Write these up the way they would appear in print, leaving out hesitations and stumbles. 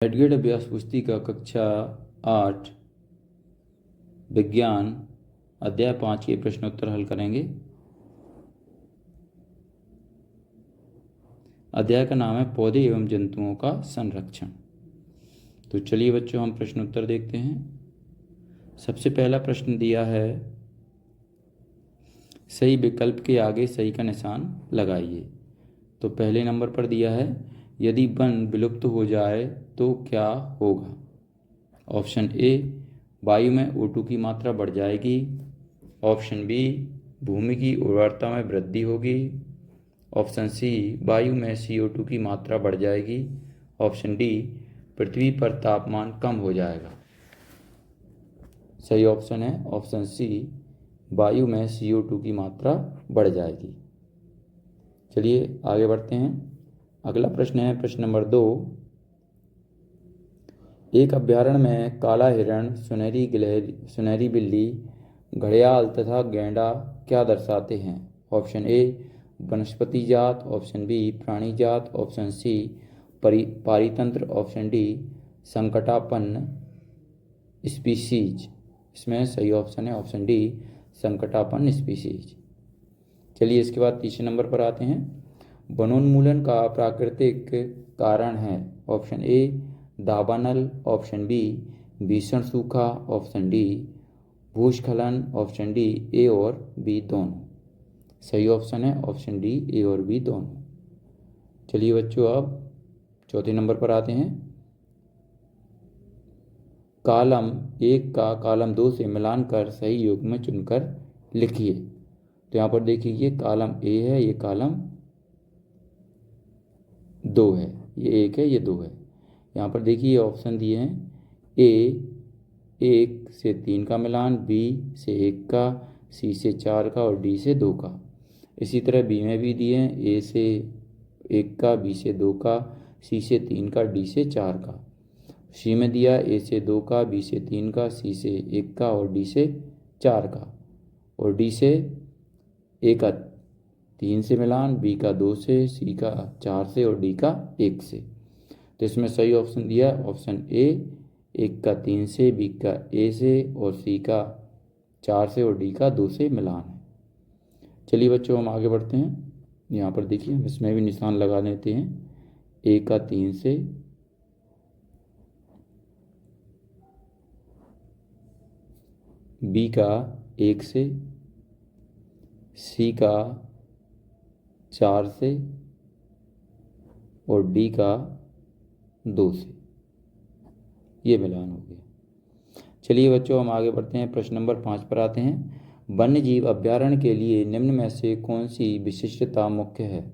हेडगेट अभ्यास पुस्तिका कक्षा 8 विज्ञान अध्याय 5 के प्रश्नोत्तर हल करेंगे। अध्याय का नाम है पौधे एवं जंतुओं का संरक्षण। तो चलिए बच्चों, हम प्रश्नोत्तर देखते हैं। सबसे पहला प्रश्न दिया है, सही विकल्प के आगे सही का निशान लगाइए। तो पहले नंबर पर दिया है, यदि वन विलुप्त हो जाए तो क्या होगा। ऑप्शन ए, वायु में O2 की मात्रा बढ़ जाएगी। ऑप्शन बी, भूमि की उर्वरता में वृद्धि होगी। ऑप्शन सी, वायु में CO2 की मात्रा बढ़ जाएगी। ऑप्शन डी, पृथ्वी पर तापमान कम हो जाएगा। सही ऑप्शन है ऑप्शन सी, वायु में CO2 की मात्रा बढ़ जाएगी। चलिए आगे बढ़ते हैं। अगला प्रश्न है प्रश्न नंबर 2। एक अभ्यारण्य में काला हिरण, सुनहरी बिल्ली, घड़ियाल तथा गैंडा क्या दर्शाते हैं। ऑप्शन ए, वनस्पति जात। ऑप्शन बी, प्राणी जात। ऑप्शन सी, पारितंत्र। ऑप्शन डी, संकटापन्न स्पीशीज। इसमें सही ऑप्शन है ऑप्शन डी, संकटापन्न स्पीशीज। चलिए इसके बाद तीसरे नंबर पर आते हैं। वनोन्मूलन का प्राकृतिक कारण है। ऑप्शन ए, दावानल। ऑप्शन बी, भीषण सूखा। ऑप्शन डी, भूस्खलन। ऑप्शन डी, ए और बी दोनों। सही ऑप्शन है ऑप्शन डी, ए और बी दोनों। चलिए बच्चों, अब चौथे नंबर पर आते हैं। कॉलम 1 का कॉलम 2 से मिलान कर सही युग्म चुनकर लिखिए। तो यहाँ पर देखिए, ये कॉलम ए है, ये कॉलम 2 है, ये 1 है, ये 2 है। यहाँ पर देखिए ऑप्शन दिए हैं, ए 1 से 3 का मिलान, बी से 1 का, सी से 4 का और डी से 2 का। इसी तरह बी में भी दिए हैं, ए से 1 का, बी से 2 का, सी से 3 का, डी से 4 का। सी में दिया ए से 2 का, बी से 3 का, सी से 1 का और डी से 4 का। और डी से ए का 3 से मिलान, बी का 2 से, सी का 4 से और डी का 1 से। तो इसमें सही ऑप्शन दिया है ऑप्शन ए, 1 का 3 से, बी का ए से और सी का 4 से और डी का 2 से मिलान है। चलिए बच्चों, हम आगे बढ़ते हैं। यहाँ पर देखिए, हम इसमें भी निशान लगा देते हैं। ए का 3 से, बी का 1 से, सी का 4 से और डी का 2 से, ये मिलान हो गया। चलिए बच्चों, हम आगे बढ़ते हैं। प्रश्न नंबर 5 पर आते हैं। वन्य जीव अभ्यारण्य के लिए निम्न में से कौन सी विशिष्टता मुख्य है।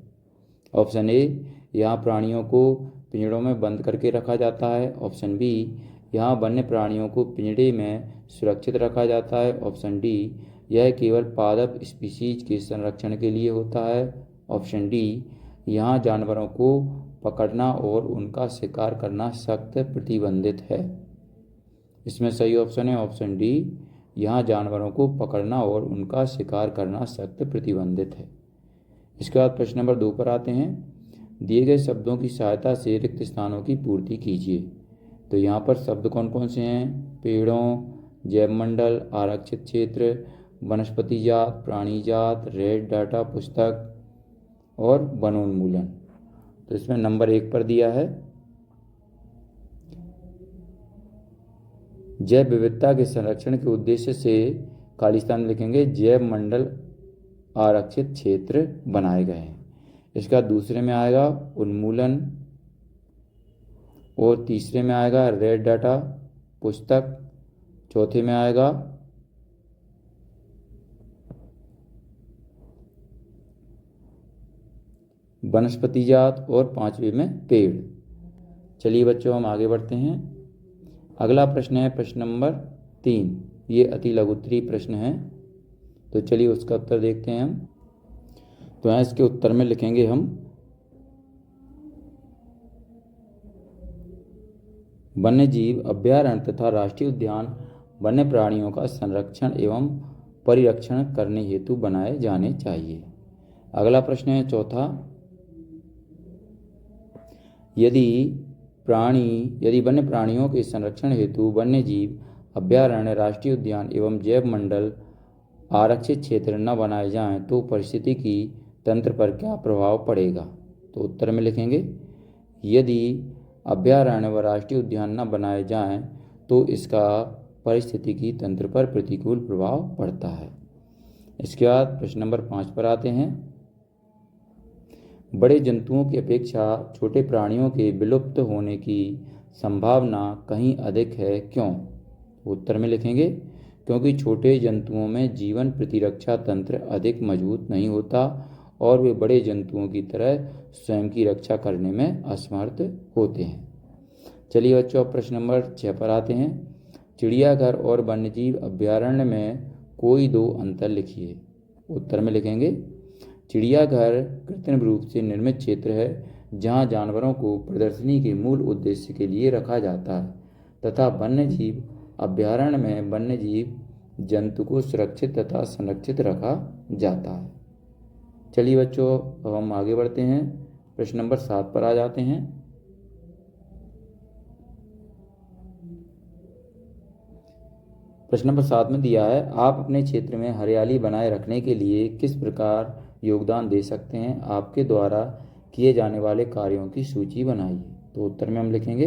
ऑप्शन ए, यहाँ प्राणियों को पिंजड़ों में बंद करके रखा जाता है। ऑप्शन बी, यहाँ वन्य प्राणियों को पिंजड़े में सुरक्षित रखा जाता है। ऑप्शन डी, यह केवल पादप स्पीशीज के संरक्षण के लिए होता है। ऑप्शन डी, यहाँ जानवरों को पकड़ना और उनका शिकार करना सख्त प्रतिबंधित है। इसमें सही ऑप्शन है ऑप्शन डी, यहाँ जानवरों को पकड़ना और उनका शिकार करना सख्त प्रतिबंधित है। इसके बाद प्रश्न नंबर 2 पर आते हैं। दिए गए शब्दों की सहायता से रिक्त स्थानों की पूर्ति कीजिए। तो यहाँ पर शब्द कौन कौन से हैं, पेड़ों, जैवमंडल, आरक्षित क्षेत्र, वनस्पति जात, प्राणी जात, रेड डाटा पुस्तक और वनोन्मूलन। तो इसमें नंबर 1 पर दिया है, जैव विविधता के संरक्षण के उद्देश्य से खालिस्तान लिखेंगे जैव मंडल आरक्षित क्षेत्र बनाए गए हैं। इसका दूसरे में आएगा उन्मूलन और तीसरे में आएगा रेड डाटा पुस्तक, चौथे में आएगा वनस्पति जात और पांचवे में पेड़। चलिए बच्चों, हम आगे बढ़ते हैं। अगला प्रश्न है प्रश्न नंबर 3। ये अति लघुत्तरीय प्रश्न है, तो चलिए उसका उत्तर देखते हैं हम। तो यहाँ इसके उत्तर में लिखेंगे हम, वन्य जीव अभ्यारण्य तथा राष्ट्रीय उद्यान वन्य प्राणियों का संरक्षण एवं परिरक्षण करने हेतु बनाए जाने चाहिए। अगला प्रश्न है चौथा, यदि यदि वन्य प्राणियों के संरक्षण हेतु वन्य जीव अभ्यारण्य, राष्ट्रीय उद्यान एवं जैव मंडल आरक्षित क्षेत्र न बनाए जाएं तो पारिस्थितिकी तंत्र पर क्या प्रभाव पड़ेगा? तो उत्तर में लिखेंगे, यदि अभ्यारण्य व राष्ट्रीय उद्यान न बनाए जाएं तो इसका पारिस्थितिकी तंत्र पर प्रतिकूल प्रभाव पड़ता है। इसके बाद प्रश्न नंबर 5 पर आते हैं। बड़े जंतुओं की अपेक्षा छोटे प्राणियों के विलुप्त होने की संभावना कहीं अधिक है, क्यों? उत्तर में लिखेंगे, क्योंकि छोटे जंतुओं में जीवन प्रतिरक्षा तंत्र अधिक मजबूत नहीं होता और वे बड़े जंतुओं की तरह स्वयं की रक्षा करने में असमर्थ होते हैं। चलिए बच्चों, प्रश्न नंबर 6 पर आते हैं। चिड़ियाघर और वन्यजीव अभ्यारण्य में कोई दो अंतर लिखिए। उत्तर में लिखेंगे, चिड़ियाघर कृत्रिम रूप से निर्मित क्षेत्र है जहां जानवरों को प्रदर्शनी के मूल उद्देश्य के लिए रखा जाता है तथा वन्यजीव अभ्यारण्य में वन्यजीव जंतु को सुरक्षित तथा संरक्षित रखा जाता है। चलिए बच्चों, अब हम आगे बढ़ते हैं। प्रश्न नंबर 7 पर आ जाते हैं। प्रश्न नंबर 7 में दिया है, आप अपने क्षेत्र में हरियाली बनाए रखने के लिए किस प्रकार योगदान दे सकते हैं? आपके द्वारा किए जाने वाले कार्यों की सूची बनाइए। तो उत्तर में हम लिखेंगे,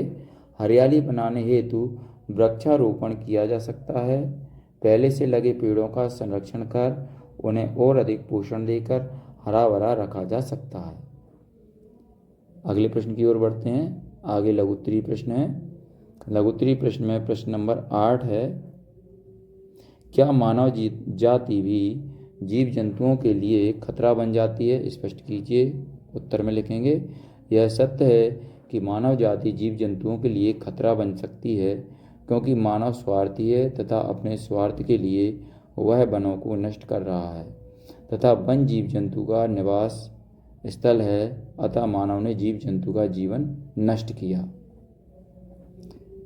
हरियाली बनाने हेतु वृक्षारोपण किया जा सकता है, पहले से लगे पेड़ों का संरक्षण कर उन्हें और अधिक पोषण देकर हरा भरा रखा जा सकता है। अगले प्रश्न की ओर बढ़ते हैं। आगे लघुत्तरीय प्रश्न है। लघुत्तरीय प्रश्न में प्रश्न नंबर 8 है, क्या मानव जाति भी जीव जंतुओं के लिए खतरा बन जाती है? स्पष्ट कीजिए। उत्तर में लिखेंगे, यह सत्य है कि मानव जाति जीव जंतुओं के लिए खतरा बन सकती है क्योंकि मानव स्वार्थी है तथा अपने स्वार्थ के लिए वह वनों को नष्ट कर रहा है तथा वन जीव जंतु का निवास स्थल है, अतः मानव ने जीव जंतु का जीवन नष्ट किया।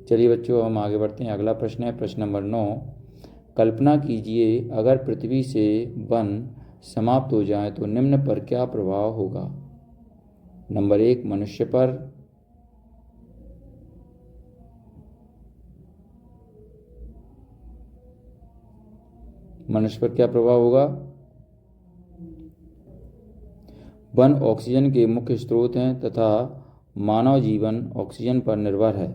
चलिए बच्चों, हम आगे बढ़ते हैं। अगला प्रश्न है प्रश्न नंबर 9। कल्पना कीजिए अगर पृथ्वी से वन समाप्त हो जाए तो निम्न पर क्या प्रभाव होगा? नंबर 1, मनुष्य पर। मनुष्य पर क्या प्रभाव होगा? वन ऑक्सीजन के मुख्य स्रोत हैं तथा मानव जीवन ऑक्सीजन पर निर्भर है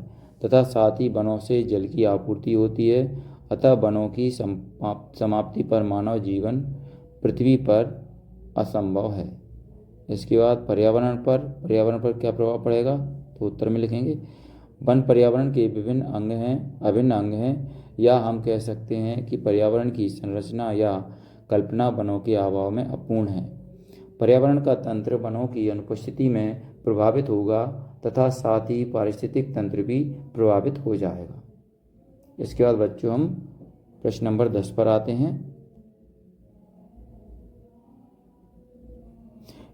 तथा साथ ही वनों से जल की आपूर्ति होती है, अतः वनों की समाप्ति पर मानव जीवन पृथ्वी पर असंभव है। इसके बाद पर्यावरण पर क्या प्रभाव पड़ेगा? तो उत्तर में लिखेंगे, वन पर्यावरण के विभिन्न अंग हैं, अभिन्न अंग हैं, या हम कह सकते हैं कि पर्यावरण की संरचना या कल्पना वनों के अभाव में अपूर्ण है। पर्यावरण का तंत्र वनों की अनुपस्थिति में प्रभावित होगा तथा साथ ही पारिस्थितिक तंत्र भी प्रभावित हो जाएगा। इसके बाद बच्चों हम प्रश्न नंबर 10 पर आते हैं।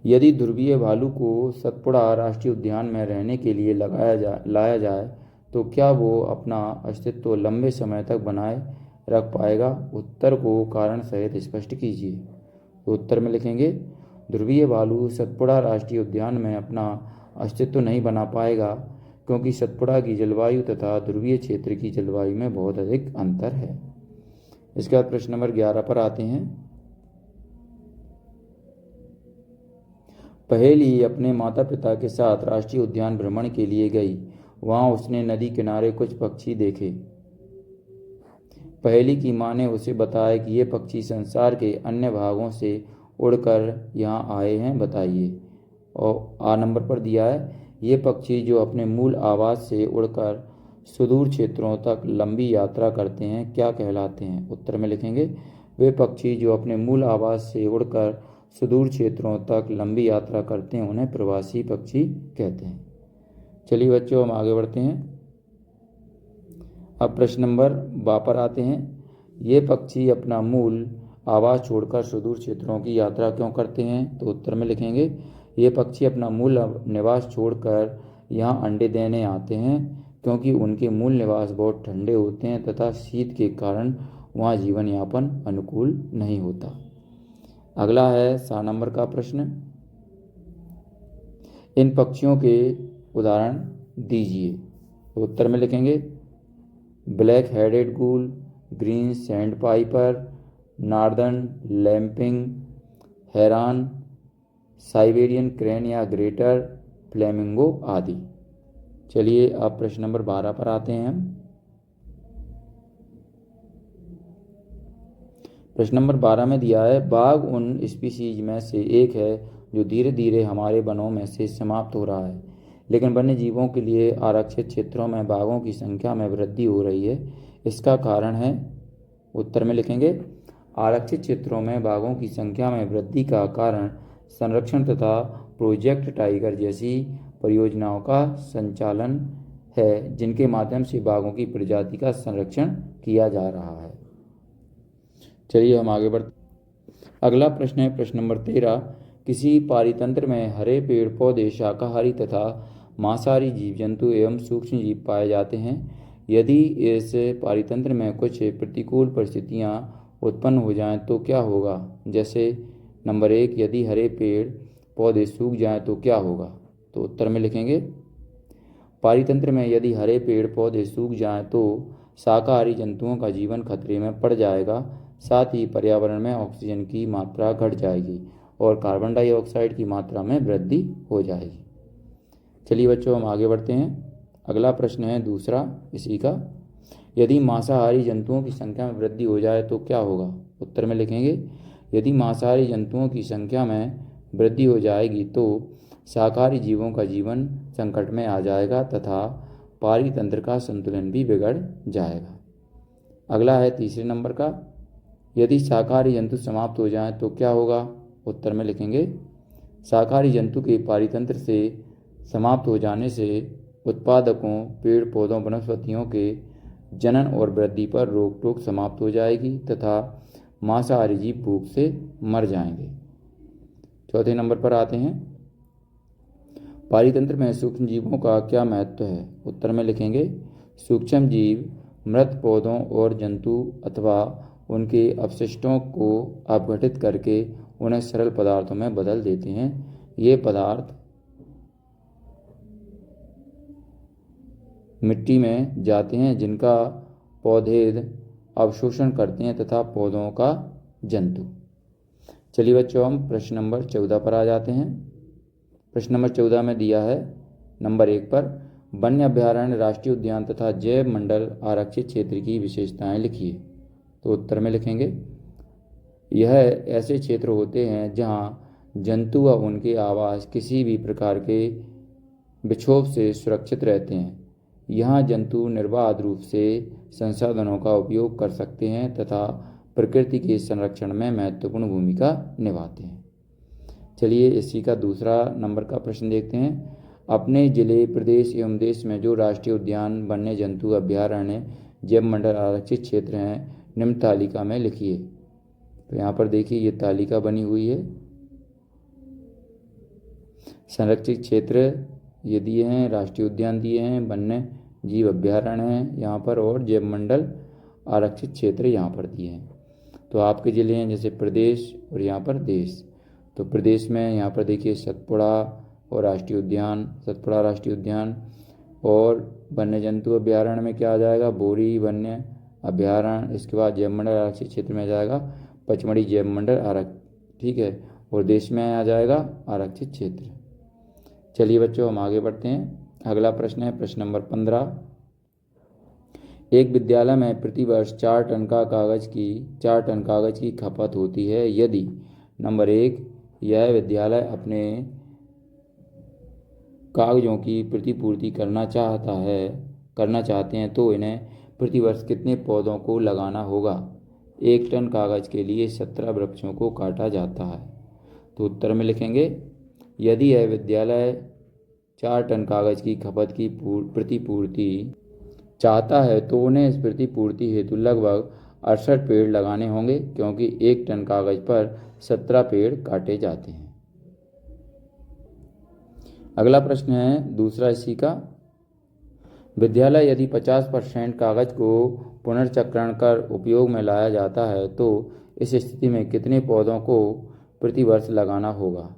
यदि ध्रुवीय भालू को सतपुड़ा राष्ट्रीय उद्यान में रहने के लिए लाया जाए तो क्या वो अपना अस्तित्व लंबे समय तक बनाए रख पाएगा? उत्तर को कारण सहित स्पष्ट कीजिए। तो उत्तर में लिखेंगे, ध्रुवीय भालू सतपुड़ा राष्ट्रीय उद्यान में अपना अस्तित्व नहीं बना पाएगा क्योंकि सतपुड़ा की जलवायु तथा ध्रुवीय क्षेत्र की जलवायु में बहुत अधिक अंतर है। इसके बाद प्रश्न नंबर 11 पर आते हैं। पहेली अपने माता पिता के साथ राष्ट्रीय उद्यान भ्रमण के लिए गई। वहां उसने नदी किनारे कुछ पक्षी देखे। पहेली की माँ ने उसे बताया कि ये पक्षी संसार के अन्य भागों से उड़कर यहाँ आए हैं, बताइए। और आ नंबर पर दिया है, ये पक्षी जो अपने मूल आवास से उड़कर सुदूर क्षेत्रों तक लंबी यात्रा करते हैं क्या कहलाते हैं? उत्तर में लिखेंगे, वे पक्षी जो अपने मूल आवास से उड़कर सुदूर क्षेत्रों तक लंबी यात्रा करते हैं उन्हें प्रवासी पक्षी कहते हैं। चलिए बच्चों, हम आगे बढ़ते हैं। अब प्रश्न नंबर 12 पर आते हैं। ये पक्षी अपना मूल आवास छोड़कर सुदूर क्षेत्रों की यात्रा क्यों करते हैं? तो उत्तर में लिखेंगे, ये पक्षी अपना मूल निवास छोड़कर यहाँ अंडे देने आते हैं क्योंकि उनके मूल निवास बहुत ठंडे होते हैं तथा शीत के कारण वहाँ जीवन यापन अनुकूल नहीं होता। अगला है 7 नंबर का प्रश्न। इन पक्षियों के उदाहरण दीजिए। तो उत्तर में लिखेंगे black headed gull, green sandpiper, northern lapwing heron, Siberian crane या ग्रेटर फ्लेमिंगो आदि। चलिए अब प्रश्न नंबर 12 पर आते हैं हम। प्रश्न नंबर 12 में दिया है बाघ उन स्पीसीज में से एक है जो धीरे धीरे हमारे वनों में से समाप्त हो रहा है, लेकिन वन्य जीवों के लिए आरक्षित क्षेत्रों में बाघों की संख्या में वृद्धि हो रही है। इसका कारण है, उत्तर में लिखेंगे आरक्षित क्षेत्रों में बाघों की संख्या में वृद्धि का कारण संरक्षण तथा प्रोजेक्ट टाइगर जैसी परियोजनाओं का संचालन है, जिनके माध्यम से बाघों की प्रजाति का संरक्षण किया जा रहा है। चलिए हम आगे बढ़ते। अगला प्रश्न है प्रश्न नंबर 13। किसी पारितंत्र में हरे पेड़ पौधे, शाकाहारी तथा मांसाहारी जीव जंतु एवं सूक्ष्म जीव पाए जाते हैं। यदि इस पारितंत्र में कुछ प्रतिकूल परिस्थितियां उत्पन्न हो जाएं तो क्या होगा? जैसे नंबर 1, यदि हरे पेड़ पौधे सूख जाएं तो क्या होगा? तो उत्तर में लिखेंगे पारितंत्र में यदि हरे पेड़ पौधे सूख जाएं तो शाकाहारी जंतुओं का जीवन खतरे में पड़ जाएगा, साथ ही पर्यावरण में ऑक्सीजन की मात्रा घट जाएगी और कार्बन डाइऑक्साइड की मात्रा में वृद्धि हो जाएगी। चलिए बच्चों हम आगे बढ़ते हैं। अगला प्रश्न है दूसरा इसी का, यदि मांसाहारी जंतुओं की संख्या में वृद्धि हो जाए तो क्या होगा? उत्तर में लिखेंगे यदि मांसाहारी जंतुओं की संख्या में वृद्धि हो जाएगी तो शाकाहारी जीवों का जीवन संकट में आ जाएगा तथा पारितंत्र का संतुलन भी बिगड़ जाएगा। अगला है तीसरे नंबर का, यदि शाकाहारी जंतु समाप्त हो जाएं तो क्या होगा? उत्तर में लिखेंगे शाकाहारी जंतु के पारितंत्र से समाप्त हो जाने से उत्पादकों, पेड़ पौधों, वनस्पतियों के जनन और वृद्धि पर रोक टोक समाप्त हो जाएगी तथा मांसाहारी जीव भूख से मर जाएंगे। चौथे नंबर पर आते हैं, पारितंत्र में सूक्ष्म जीवों का क्या महत्व है? उत्तर में लिखेंगे सूक्ष्म जीव मृत पौधों और जंतु अथवा उनके अपशिष्टों को अपघटित करके उन्हें सरल पदार्थों में बदल देते हैं। ये पदार्थ मिट्टी में जाते हैं जिनका पौधे अवशोषण करते हैं तथा पौधों का जंतु। चलिए बच्चों हम प्रश्न नंबर 14 पर आ जाते हैं। प्रश्न नंबर 14 में दिया है नंबर 1 पर वन्य अभयारण्य, राष्ट्रीय उद्यान तथा जैव मंडल आरक्षित क्षेत्र की विशेषताएं लिखिए। तो उत्तर में लिखेंगे यह ऐसे क्षेत्र होते हैं जहां जंतु व उनके आवास किसी भी प्रकार के विक्षोभ से सुरक्षित रहते हैं। यहाँ जंतु निर्बाध रूप से संसाधनों का उपयोग कर सकते हैं तथा प्रकृति के संरक्षण में महत्वपूर्ण भूमिका निभाते हैं। चलिए इसी का दूसरा नंबर का प्रश्न देखते हैं। अपने जिले, प्रदेश एवं देश में जो राष्ट्रीय उद्यान, वन्य जंतु अभयारण्य, जैव मंडल आरक्षित क्षेत्र हैं निम्न तालिका में लिखिए। तो यहाँ पर देखिए ये तालिका बनी हुई है। संरक्षित क्षेत्र ये दिए हैं, राष्ट्रीय उद्यान दिए हैं, वन्य जीव अभयारण्य हैं यहाँ पर और जैव मंडल आरक्षित क्षेत्र यहाँ पर दिए हैं। तो आपके जिले हैं जैसे प्रदेश और यहाँ पर देश। तो प्रदेश में यहाँ पर देखिए सतपुड़ा और राष्ट्रीय उद्यान, सतपुड़ा राष्ट्रीय उद्यान, और वन्य जंतु अभयारण्य में क्या आ जाएगा? बोरी वन्य अभयारण्य। इसके बाद जैव मंडल आरक्षित क्षेत्र में आ जाएगा पचमढ़ी जैव मंडल आरक्षित, ठीक है, और देश में आ जाएगा आरक्षित क्षेत्र। चलिए बच्चों हम आगे बढ़ते हैं। अगला प्रश्न है प्रश्न नंबर 15। एक विद्यालय में प्रति वर्ष 4 टन कागज की खपत होती है यदि नंबर 1, यह विद्यालय अपने कागजों की प्रतिपूर्ति करना चाहते हैं तो इन्हें प्रतिवर्ष कितने पौधों को लगाना होगा? 1 टन कागज के लिए 17 वृक्षों को काटा जाता है। तो उत्तर में लिखेंगे यदि यह विद्यालय 4 टन कागज की खपत की प्रतिपूर्ति चाहता है तो उन्हें इस प्रतिपूर्ति हेतु लगभग 68 पेड़ लगाने होंगे, क्योंकि 1 टन कागज पर 17 पेड़ काटे जाते हैं। अगला प्रश्न है दूसरा इसी का, विद्यालय यदि 50% कागज को पुनर्चक्रण कर उपयोग में लाया जाता है तो इस स्थिति में कितने पौधों को प्रतिवर्ष लगाना होगा?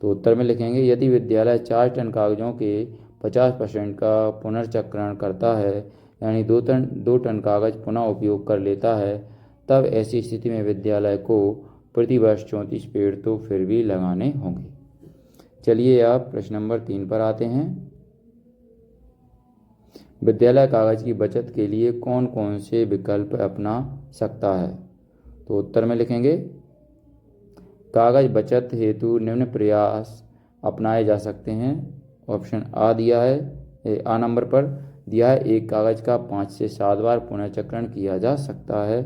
तो उत्तर में लिखेंगे यदि विद्यालय 4 टन कागजों के 50% का पुनर्चक्रण करता है, यानी 2 टन कागज़ पुनः उपयोग कर लेता है, तब ऐसी स्थिति में विद्यालय को प्रति वर्ष 34 पेड़ तो फिर भी लगाने होंगे। चलिए अब प्रश्न नंबर 3 पर आते हैं। विद्यालय कागज़ की बचत के लिए कौन कौन से विकल्प अपना सकता है? तो उत्तर में लिखेंगे, कागज़ बचत हेतु निम्न प्रयास अपनाए जा सकते हैं। ऑप्शन आ दिया है, आ नंबर पर दिया है, एक कागज़ का 5 से 7 बार पुनर्चक्रण किया जा सकता है।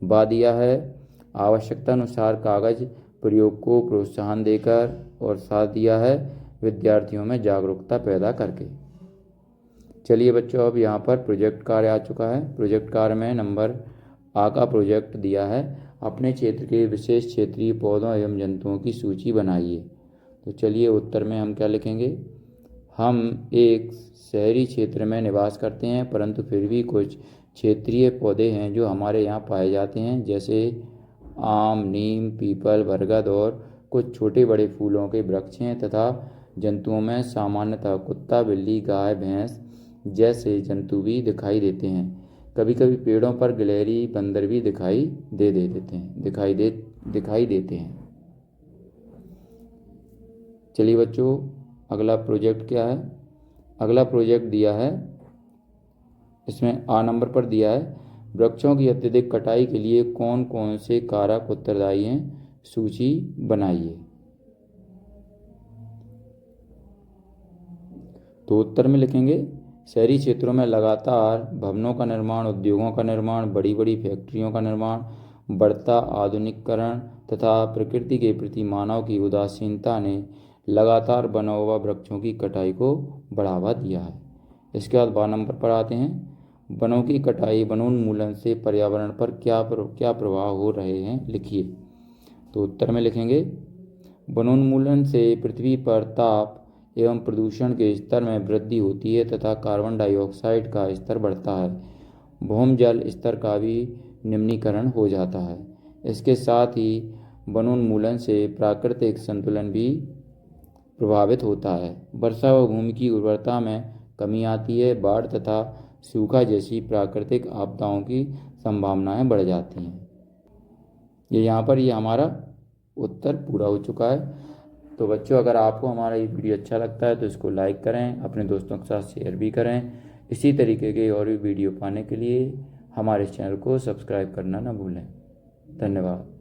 बा दिया है, आवश्यकता अनुसार कागज़ प्रयोग को प्रोत्साहन देकर, और साथ दिया है, विद्यार्थियों में जागरूकता पैदा करके। चलिए बच्चों, अब यहाँ पर प्रोजेक्ट कार्य आ चुका है। प्रोजेक्ट कार्य में नंबर आ का प्रोजेक्ट दिया है, अपने क्षेत्र के विशेष क्षेत्रीय पौधों एवं जंतुओं की सूची बनाइए। तो चलिए उत्तर में हम क्या लिखेंगे, हम एक शहरी क्षेत्र में निवास करते हैं, परंतु फिर भी कुछ क्षेत्रीय पौधे हैं जो हमारे यहाँ पाए जाते हैं, जैसे आम, नीम, पीपल, बरगद, और कुछ छोटे बड़े फूलों के वृक्ष हैं, तथा जंतुओं में सामान्यतः कुत्ता, बिल्ली, गाय, भैंस जैसे जंतु भी दिखाई देते हैं। कभी कभी पेड़ों पर गिलहरी, बंदर भी दिखाई देते हैं। चलिए बच्चों, अगला प्रोजेक्ट क्या है? अगला प्रोजेक्ट दिया है, इसमें आ नंबर पर दिया है, वृक्षों की अत्यधिक कटाई के लिए कौन कौन से कारक उत्तरदायी हैं, सूची बनाइए। तो उत्तर में लिखेंगे, शहरी क्षेत्रों में लगातार भवनों का निर्माण, उद्योगों का निर्माण, बड़ी बड़ी फैक्ट्रियों का निर्माण, बढ़ता आधुनिकीकरण तथा प्रकृति के प्रति मानव की उदासीनता ने लगातार वन व वृक्षों की कटाई को बढ़ावा दिया है। इसके बाद 12 नंबर पर आते हैं, वनों की कटाई, वनोन्मूलन से पर्यावरण पर क्या प्रभाव हो रहे हैं, लिखिए। तो उत्तर में लिखेंगे, वनोन्मूलन से पृथ्वी पर ताप एवं प्रदूषण के स्तर में वृद्धि होती है तथा कार्बन डाइऑक्साइड का स्तर बढ़ता है। भूमजल स्तर का भी निम्नीकरण हो जाता है। इसके साथ ही वनोन्मूलन से प्राकृतिक संतुलन भी प्रभावित होता है। वर्षा व भूमि की उर्वरता में कमी आती है। बाढ़ तथा सूखा जैसी प्राकृतिक आपदाओं की संभावनाएं बढ़ जाती हैं। यहाँ पर हमारा उत्तर पूरा हो चुका है। तो बच्चों, अगर आपको हमारा ये वीडियो अच्छा लगता है तो इसको लाइक करें, अपने दोस्तों के साथ शेयर भी करें। इसी तरीके के और भी वीडियो पाने के लिए हमारे चैनल को सब्सक्राइब करना ना भूलें। धन्यवाद।